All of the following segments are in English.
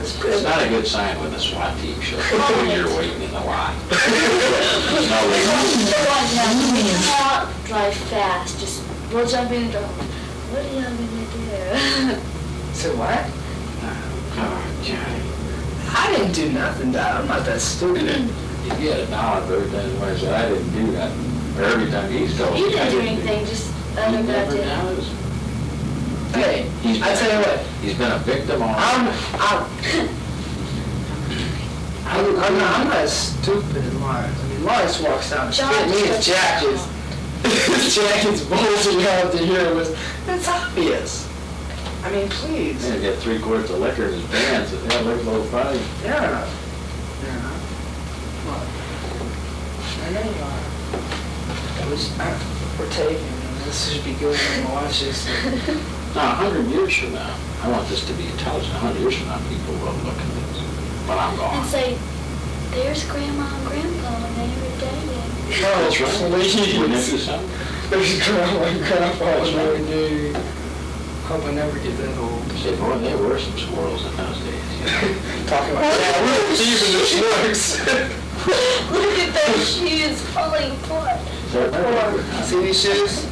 It's not a good sign when the SWAT team shows up when you're waiting in the lot. No, they Now, drive fast, just, we'll jump in and go, what are y'all gonna do? So what? Oh, Johnny. I didn't do nothing, Dad. I'm not that stupid. You get $1 for every time somebody said, I didn't do that. Or every time he's told You me I didn't do didn't anything, just He other never than does. Hey, I tell you what. He's been a victim all I'm not as stupid as Lawrence. I mean, Lawrence walks down the street, and his jacket's bulging out to here. It's obvious. I mean, please. He's got 3 quarts of liquor in his pants. That looks a little funny. Yeah. What? I know you are. We're taking it. This should be good. I'm gonna watch this. Now, 100 years from now, I want this to be intelligent. 100 years from now, people will look at this when I'm gone. And say, there's Grandma and Grandpa when they were dating. Oh, That's right. please. Wouldn't it be something? There's Grandma and Grandpa really do. Hope I never get that old. Say, boy, there were some squirrels in those days. You know? Talking about even the slugs. Look at those shoes falling apart. So, remember, See these shoes?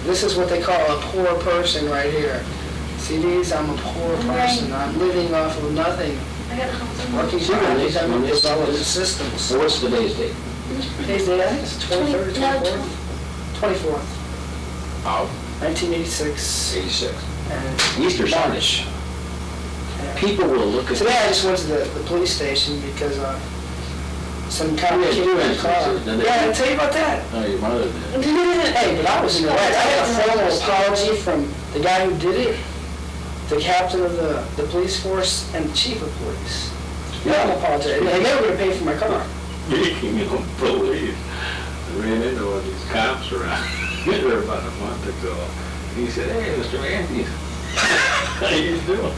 This is what they call a poor person right here. See these? I'm a poor person. I'm living off of nothing. I got home. Working hard. These are developing systems. so what's today's date? Today's date, I think it's 23rd, 24th? 24th, Oh, 1986. 86. And Easter Sunday. yeah. People will look at Today I just went to the police station because some kind of Yeah, kid in the you car. answered, didn't they? Yeah, I'll tell you about that. Oh, your mother did. Hey, but I was in the right. I had a formal apology from the guy who did it, the captain of the police force, and the chief of police. Yeah, I'm apologizing. And they were going to pay for my car. Speaking of police, I ran into one of these cops around here about a month ago. He said, hey, Mr. Matthews, how you doing?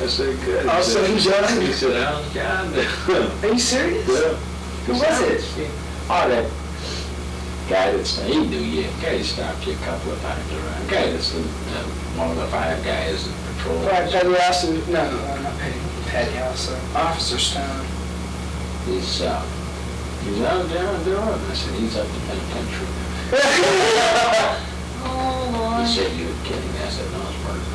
I said, good. I'll send John. He said, how's John doing? Are you serious? Yeah. Who was it? Oh, that guy that's, he knew you. Guy that stopped you a couple of times around. Guy that's one of the 5 guys in patrol. Right, Petty Austin. No, not Petty Austin. Officer Stone. He's out there doing. I said, he's up to penitentiary. Oh, Lord. He said you were kidding. I said, no, it's murder.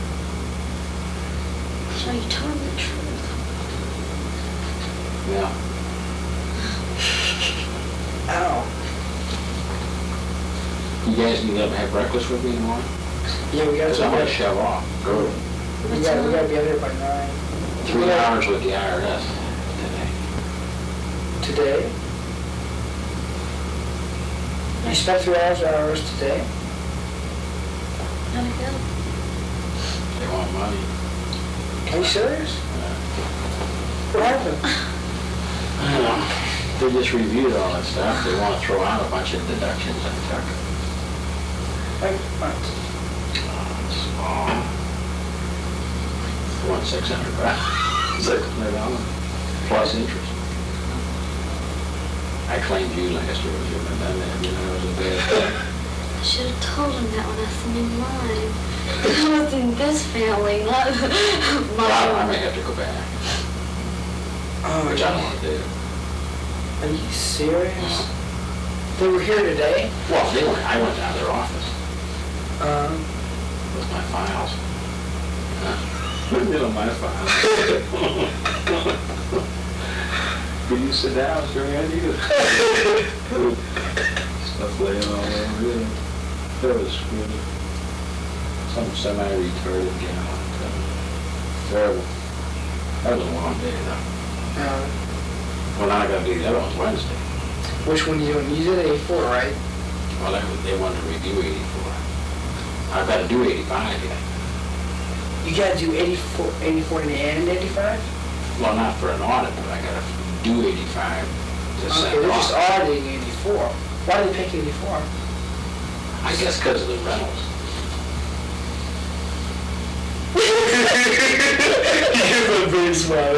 So you told me the truth. Yeah. Ow. You guys need to have breakfast with me in the morning? Yeah, we got Because I'm going to to shove off. Go. we gotta be out here by 9. 3 hours with the IRS today. Today? You spent 3 hours today? How'd it go? They want money. Are you serious? What happened? They just reviewed all that stuff. They want to throw out a bunch of deductions I took. Like, what? $600 plus interest. I claimed you last year, you remember that, you know, it was a bad I should have told him that when I sent him mine. I was in this family, not my I may have to go back, Oh, which I don't want to do. Are you serious? They were here today? Well, I went down to their office with my files. You know, my files. Could you sit down, Mr. Randy? Stuff laying all over you. That was good. Some semi-retarded gal. Terrible. That was a long day, though. Well, now I gotta do the other one Wednesday. Which one you doing? You did 84, right? Well, they wanted to review 84. I've got to do 85 yet. You gotta do 84 and 85? Well, not for an audit, but I gotta do 85 to Okay, send they're just off. auditing 84. Why did they pick 84? I guess because of the rentals. Give a big smile.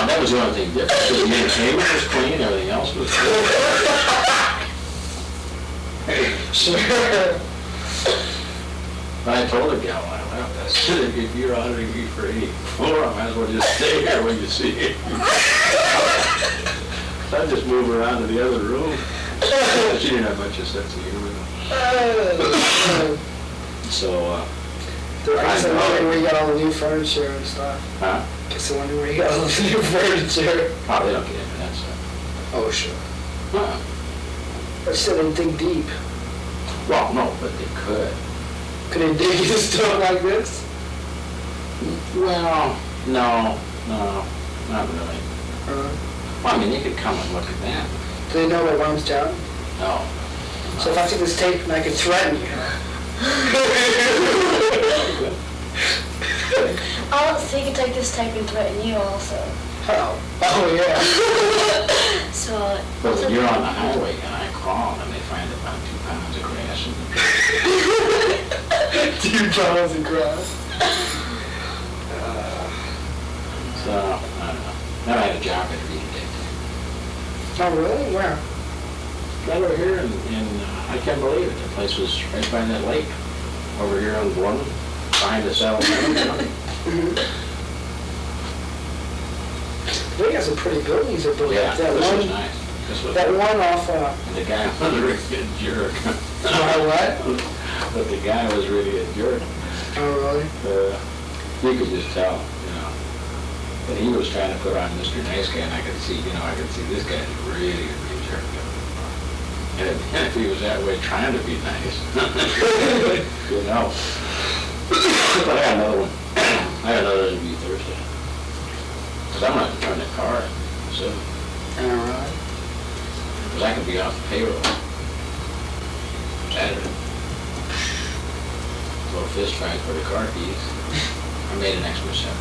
That was the only thing different. Because the entertainment was clean, everything else was good. Sure. But I told the gal when I left, I said, if you're 100 feet for 84, I might as well just stay here when you see it. So I just moved around to the other room. She didn't have much of sense of humor. So, I guess I wonder where you got all the new furniture and stuff. huh? Guess I wonder where you got all the new furniture. Oh, they don't get into that stuff. Oh, sure. Huh. I said they dig deep. Well, no, but they could. Could they dig into stuff like this? Well, no, not really. Well, I mean, you could come and look at that. Do they know what Worm's down? No. So if I took this tape and I could threaten you. Oh, so you can take this tape and threaten you also. Oh yeah. So. But when you're on the highway and I crawl and they find about 2 pounds of grass in the 2 pounds of grass. So, I don't know. Then I had a job interview today. Oh really? Where? Right over here I can't believe it. The place was right by that lake. Over here on Gorman, behind the settlement. They got some pretty buildings they're building. Yeah, That this was one, nice. This was, that one off. and the guy was really a jerk. What? But the guy was really a jerk. Oh really? You could just tell, you know. And he was trying to put on Mr. Nice Guy, and I could see this guy's really a jerk. And if he was that way trying to be nice, you know. But I got another one. I got another interview Thursday. Because I'm not returning the car, so. Alright. Because I could be off the payroll Saturday. Little fist fight for the car keys. I made an extra set.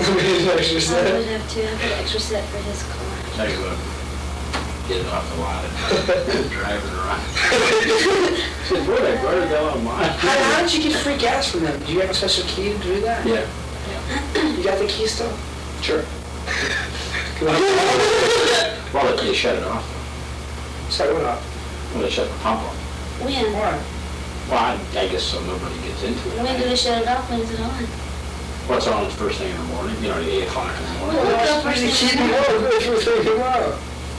I would have to have an extra set for his car. Tell you what, get it off the lot and drive it around. Said, boy, that car is all mine. How did you get free gas from them? Do you have a special key to do that? Yeah. You got the key still? Sure. Well, they shut it off. Set it up. Well, they shut the pump off. When? Why? Well, I guess so nobody gets into it. When do they shut it off? When is it on? What's on first thing in the morning? You know, at 8 o'clock in the morning. Well, Well, why did you keep me up? What you think tomorrow?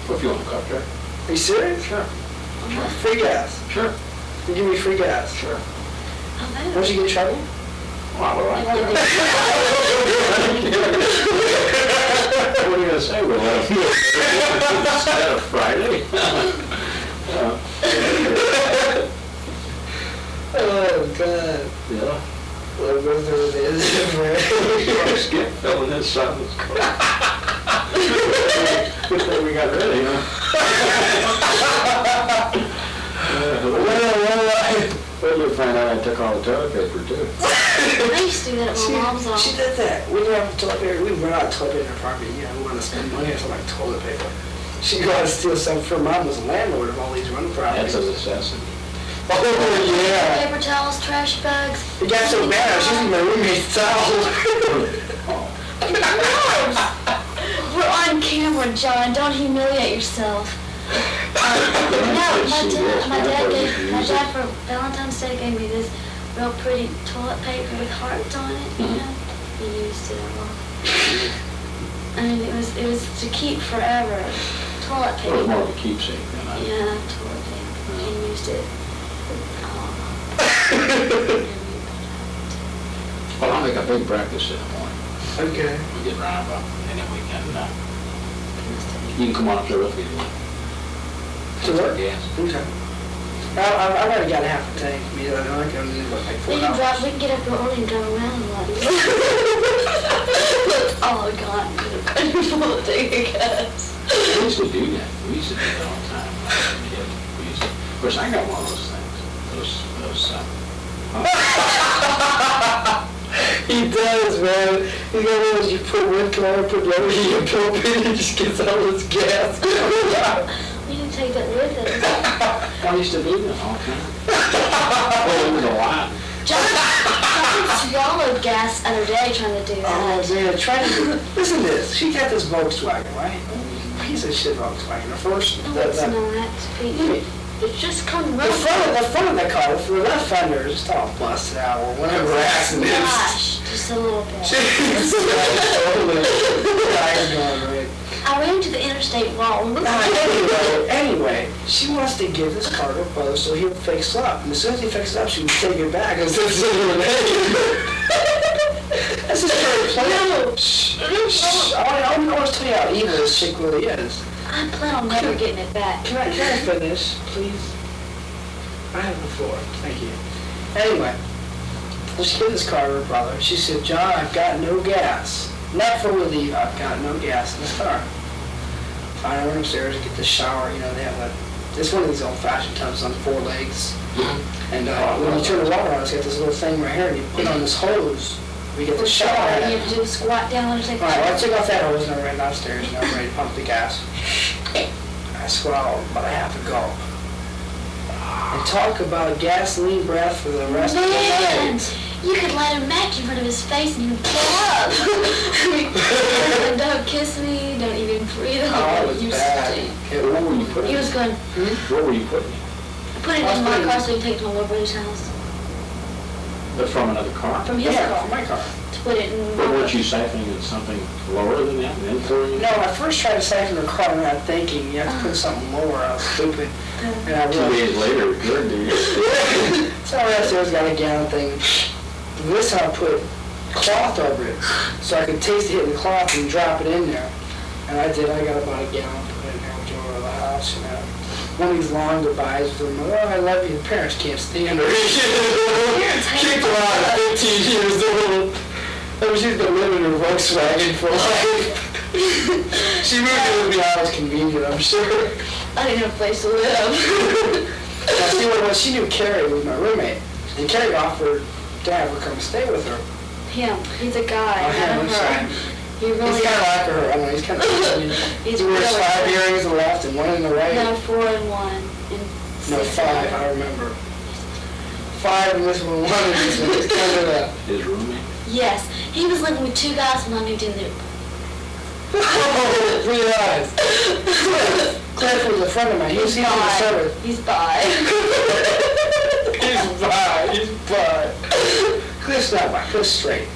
Well, if you want to go up there. Are you serious? Sure. Free gas. Sure. You give me free gas. Sure. Oh, man. Once you get in trouble? Well, what You are wanna do- you going to say? Well, instead of Friday? Oh, God. Yeah. Well, go through this. Skip filling his son's car. Good thing we got ready, huh? Well, you'll find out I took all the toilet paper, too. I used to do that at my mom's She office. did that. We didn't have toilet paper. We run out of toilet paper in our property. Yeah, we want to spend money on something like toilet paper. She got to steal some from mom was a landlord of all these rental properties. That's a necessity. Oh, yeah. Paper towels, trash bags. It got so bad, I was using my roommate's towel. We're on camera, John. Don't humiliate yourself. My dad for Valentine's Day gave me this real pretty toilet paper with hearts on it. You know, he used it a lot. I mean, it was to keep forever. Toilet It was more of paper. a keepsake than I. Yeah, toilet paper. He used it. Well, I'll make a big breakfast in the morning. Okay. We get round up, and then we can, you can come on up there with me. To work? Yes. Okay. I've already got a half a tank. I mean, I can only do like 4 hours. We can get up early and drive around a lot. Oh, God. Full of gas. We used to do that. We used to do that all the time when I was a kid. Of course, I got one of those things. He does, man. He's got one of those you put one car, put the other in your pump, and he just gets all this gas. We didn't take that with us. I used to do that all the time. Oh, it was a lot. John swallowed gas the other day trying to do Oh, that. man, try to do. Listen to this. She got this Volkswagen, right? Piece of shit Volkswagen. The first. No, it's not, Pete. It's just come The right. front of the car, the left fender is just all busted out or whatever accident. Gosh, just a little bit. I ran to the interstate wall. Anyway, she wants to give this car to her brother so he'll fix up. And as soon as he fixes up, she can take it back and send it to her name. That's just her plan. Shh. I want to tell you how evil this chick really is. I plan on never getting it back. Can I finish, please? I have the floor. Thank you. Anyway, she gave this car to her brother. She said, John, I've got no gas. Not before we leave, I've got no gas in this car. I went upstairs to get the shower. You know, they have it's one of these old-fashioned tubs on 4 legs. And when you turn the water on, it's got this little thing right here, and you put on this hose. We get the shower. You have to do a squat down and take All right, well, I took off that hose and I ran downstairs and I'm ready to pump the gas. I swallowed about a half a gulp. And talk about gasoline breath for the rest of the Man, night. you could light a match in front of his face and he would blow up. And don't kiss me, don't even breathe. Oh, it was You bad. stink. What were you putting? He was going, What were you putting? put it in my car so he could take it to my little brother's house. But from another car? From his Yeah, car. for my car. To put it in But my weren't you siphoning in something lower than that and then pouring it? No, I first tried to siphon the car without thinking. You have to put something lower. I was stupid. And I 2 realized, days later, it occurred to you. so I ran upstairs, got a gallon thing. This time I put cloth over it so I could taste it in the cloth and drop it in there. And I did. I got about a gallon, put it in there, went over to the house, you know. One of these long goodbyes with them. Oh, I love you. The parents can't stand her. Keep her on at 15 years old. I mean, she's been living in her Volkswagen for life. She moved in with me. I was convenient, I'm sure. I didn't have a place to live. Now, see, what she knew Carrie was my roommate. And Carrie offered to have her come stay with her. Him, he's a guy, Oh, him, I'm not sorry. her. He really He's kind of like her. I mean, he's kind of. He's He wears really 5 good. earrings in the left and 1 in the right. No, 4 and 1. And No, 6 5, and I remember. 5 and this one, 1 and this one. It's kind of that. His roommate? Yes, he was living with 2 guys when I moved in there. Oh, really nice. Cliff was a friend of mine. He's in the service. He's bi. He's bi. Cliff's not bi. Cliff's straight.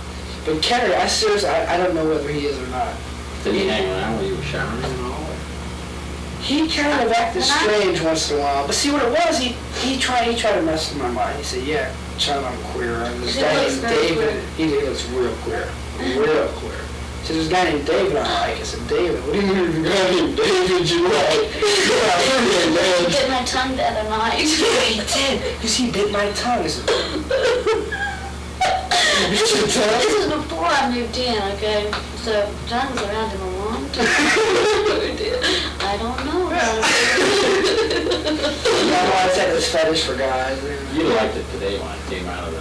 But Carrie, I don't know whether he is or not. Did he hang around while you were showering and all? He kind of acted strange once in a while. But see what it was, he tried to mess with my mind. He said, yeah, John, I'm queer. And this He guy looks named very David, he looks real queer. Real queer. So there's a guy named David I like. I said, David, what do you mean there's a guy named David you like? He bit my tongue the other night. Yeah, he did. Because he bit my tongue. I said, you bit your tongue? This was before I moved in, okay? So John was around him a long time. I don't know. I said this fetish for guys. You liked it today when I came out of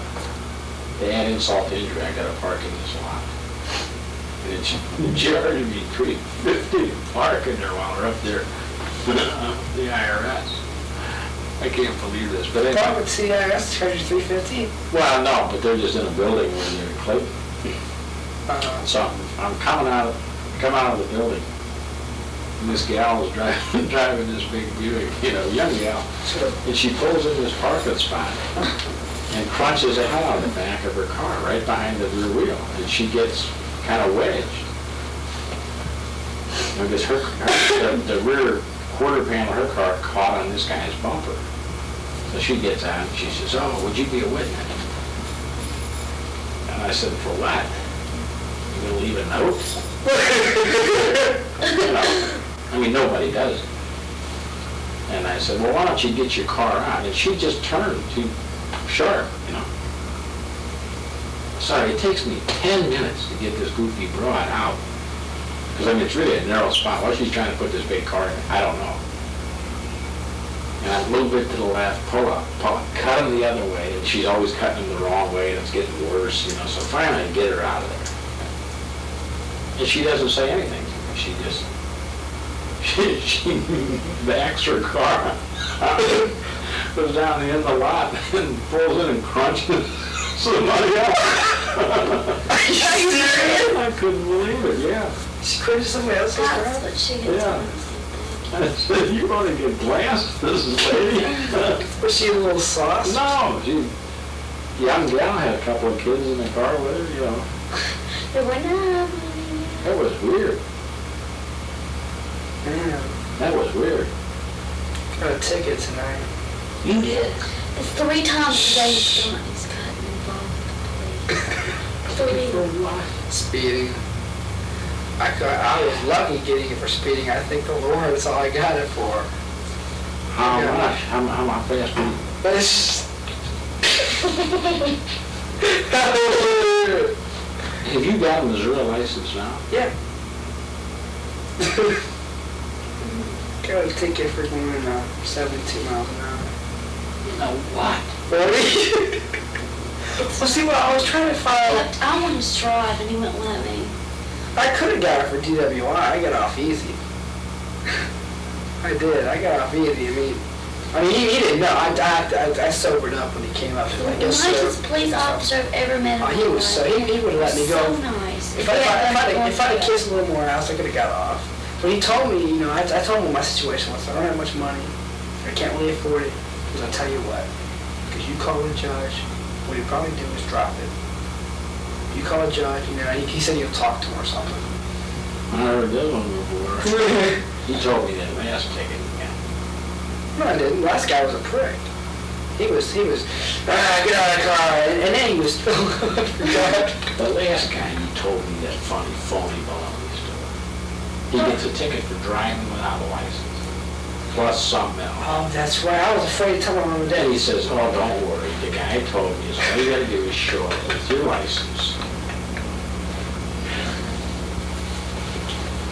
they had insult to injury. I got to park in this lot. And it's charged me $350 to park in there while we're up there. The IRS. I can't believe this, but Talk anyway. with CIS, charge you $350. Well, no, but they're just in a building where they're in Clayton. So I'm coming out of the building. And this gal is driving this big Buick, young gal. And she pulls in this parking spot and crunches a head on the back of her car, right behind the rear wheel. And she gets kind of wedged. Because the rear quarter panel of her car caught on this guy's bumper. So she gets out and she says, oh, would you be a witness? And I said, for what? You gonna leave a note? Nobody does it. And I said, well, why don't you get your car out? And she just turned too sharp, Sorry, it takes me 10 minutes to get this goofy broad out. Because, it's really a narrow spot. Why she's trying to put this big car in, I don't know. And a little bit to the left, pull up, cut him the other way, and she's always cutting him the wrong way, and it's getting worse, So finally, I get her out of there. And she doesn't say anything to me. She just, she backs her car, goes down the end of the lot, and pulls in and crunches somebody else. Are you serious? I couldn't believe it, yeah. She crashed somebody else's That's car? what she gets Yeah. on. I said, you want to get glasses, lady? Was she a little sauce? No, she, young gal had a couple of kids in the car with her, you know. They were not. That was weird. Man, That was weird. got a ticket tonight. You did? It's 3 times today he's gotten involved with the police. 3. Speeding. I was lucky getting it for speeding. I think the Lord, that's all I got it for. How Yeah. much? How fast were you? But it's... Have you got a Missouri license now? Yeah. Got a ticket for going 72 miles an hour. You know what? Really? Well, see, what I was trying to find... I wanted to drive and he wouldn't let me. I could have got it for DWI. I got off easy. I did. I got off easy. I mean, he didn't know. I sobered up when he came up. The Like, yes, sir. nicest police officer I've ever met in my Oh, he was so... life. He would have let me go. So nice. If I'd have kissed a little more ass, I could have got off. But he told me, you know, I told him what my situation was. I don't have much money. I can't really afford it. Because I'll tell you what. Because you call the judge, what he'd probably do is drop it. You call a judge, you know, he said you'll talk to him or something. I heard that one before. He told me that last ticket. Yeah. No, I didn't. The last guy was a prick. He was, get out of the car. And then he was, I forgot. The last guy, he told me that funny, phony baloney story. He gets a ticket for driving without a license, plus something else. Oh, that's right. I was afraid to tell him on the And day. he says, oh, don't worry. The guy told me, all you gotta do is show up with your license.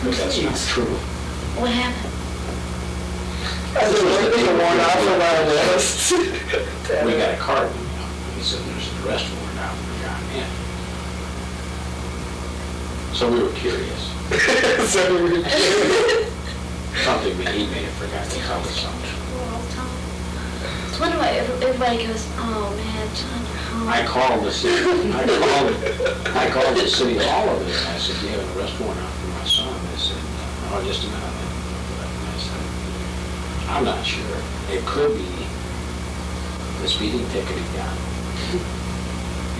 But that's not true. What happened? That's a warrant out for my list. We got a card, you know. He said, there's an arrest warrant out for John in. So we were curious. Something that he may have forgot to tell us something. All the time. It's wonder why everybody goes, oh man, John, you're home. I called the city, I called the city hall of it, and I said, do you have an arrest warrant out for my son? They said, oh, just a minute. And I said, I'm not sure. It could be the speeding ticket he got.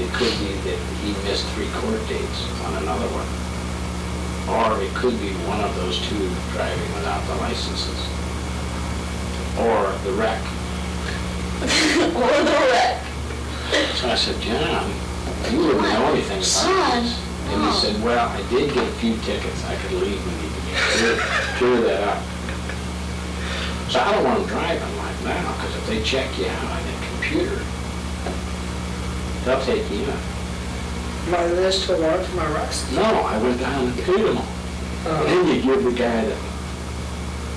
It could be that he missed 3 court dates on another one. Or it could be one of those 2 driving without the licenses. Or the wreck. Or the wreck. So I said, John, you wouldn't know anything about this. And he said, well, I did get a few tickets. I could leave when he could clear that up. So I don't want him driving like now, because if they check you out on the computer, they'll take you in. My list to a warrant for my arrest. No, I went down and paid them all. And then you give the guy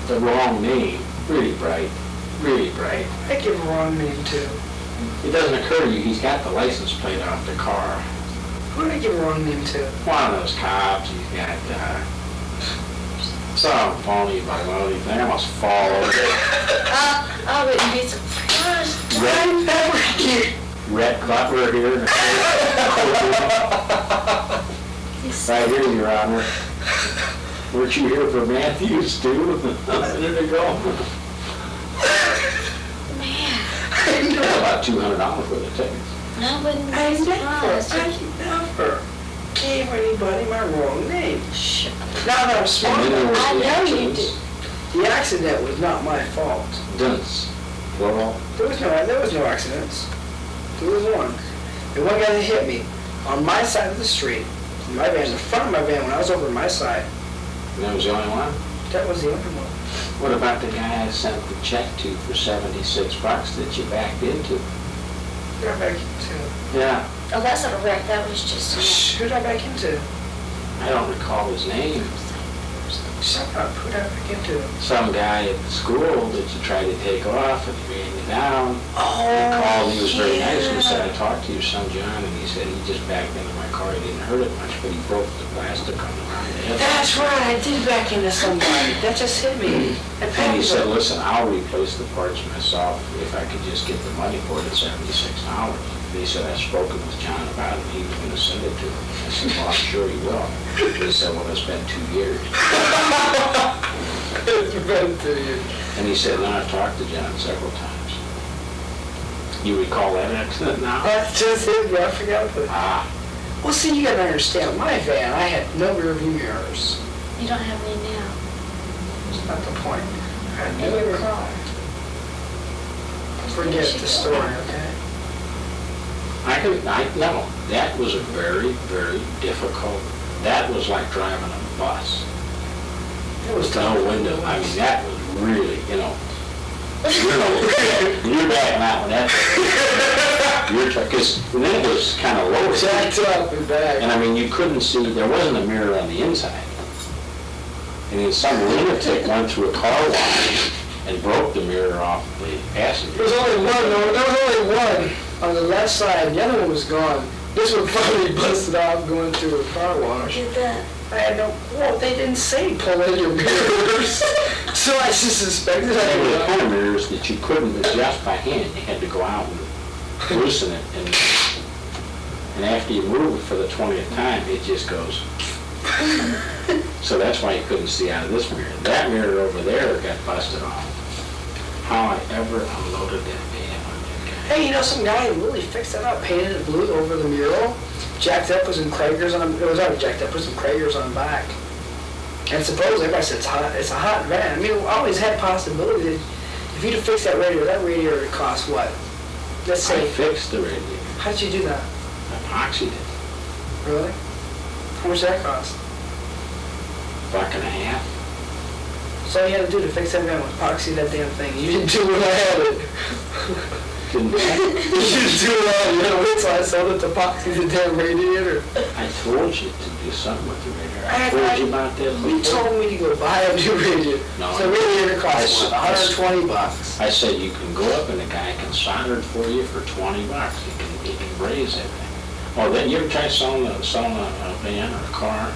the wrong name. Really bright, really bright. I give a wrong name too. It doesn't occur to you, he's got the license plate off the car. Who did I give a wrong name to? One of those cops, he's got some phony baloney thing. I almost fall over. I wouldn't be surprised. Red Cutler here. Right here, Your Honor. Weren't you here for Matthews too? A minute ago. Man, About $200 worth of tickets. I wouldn't I be surprised. never gave anybody my wrong name. Shut up. Now that I'm smart, And then there was I the know you accidents. the accident was not my fault. Dunce. Plural. There was no accidents. There was one. The one guy that hit me on my side of the street, my van, the front of my van, when I was over on my side, And that was the only one? that was the only one. What about the guy I sent the check to for $76 that you backed into? Who did I back into? Yeah. Oh, that's not a wreck. That was just Who did I back into? I don't recall his name. Shut up. Who did I back into? Some guy at the school that you tried to take off and he ran you down. Oh, He called, he was very nice, and he said, I talked to your son John, and he said he just backed into my car, he didn't hurt it much, but he broke the plastic on the front of the head. That's right. I did back into somebody. That just hit me. And he said, listen, I'll replace the parts myself if I could just get the money for it at $76. And he said, I've spoken with John about it, and he was going to send it to him. I said, well, I'm sure he will. He said, well, it's been 2 years. You bet to you. And he said, no, I've talked to John several times. You recall that accident now? That's just it, bro. I forgot that. Ah, Well, see, you gotta understand, my van, I had no rear view mirrors. You don't have any now. That's not the point. I had In no your rear- car. Forget the story, okay? no, that was a very, very difficult, that was like driving a bus. It was With no window, I mean, that was really, you're backing out when that, because then it was kind of low. Jacked up and back. And I mean, you couldn't see, there wasn't a mirror on the inside. And then some lunatic went through a car wash and broke the mirror off the passenger. There was only one, though. There was only one on the left side. The other one was gone. This one finally busted off going through a car wash. Did that. I had no, well, they didn't say pull in your mirrors. So I just suspected I There were the did. kind of mirrors that you couldn't adjust by hand. You had to go out and loosen it. And after you move it for the 20th time, it just goes. So that's why you couldn't see out of this mirror. That mirror over there got busted off. How I ever unloaded that van on that guy. Hey, some guy really fixed that up, painted it blue over the mural. Jacked up was in Kragers on, it was already jacked up, was in Kragers on the back. And suppose, like I said, it's a hot van. I mean, we always had possibility that if you'd have fixed that radiator would cost what? Let's I say, fixed the radiator. how'd you do that? Epoxied it. Really? How much did that cost? $1.50. So all you had to do to fix that van was epoxy that damn thing. You didn't do what I had it. Didn't You didn't do it all. You had to wait till I sold it to epoxy the damn radiator. I told you to do something with the radiator. I I- told you about that You before. told me to go buy a new radiator. No, So the radiator costs what, I- $120? I said you can go up and the guy can solder it for you for $20. He can braze that thing. Oh, then you ever try selling a van or a car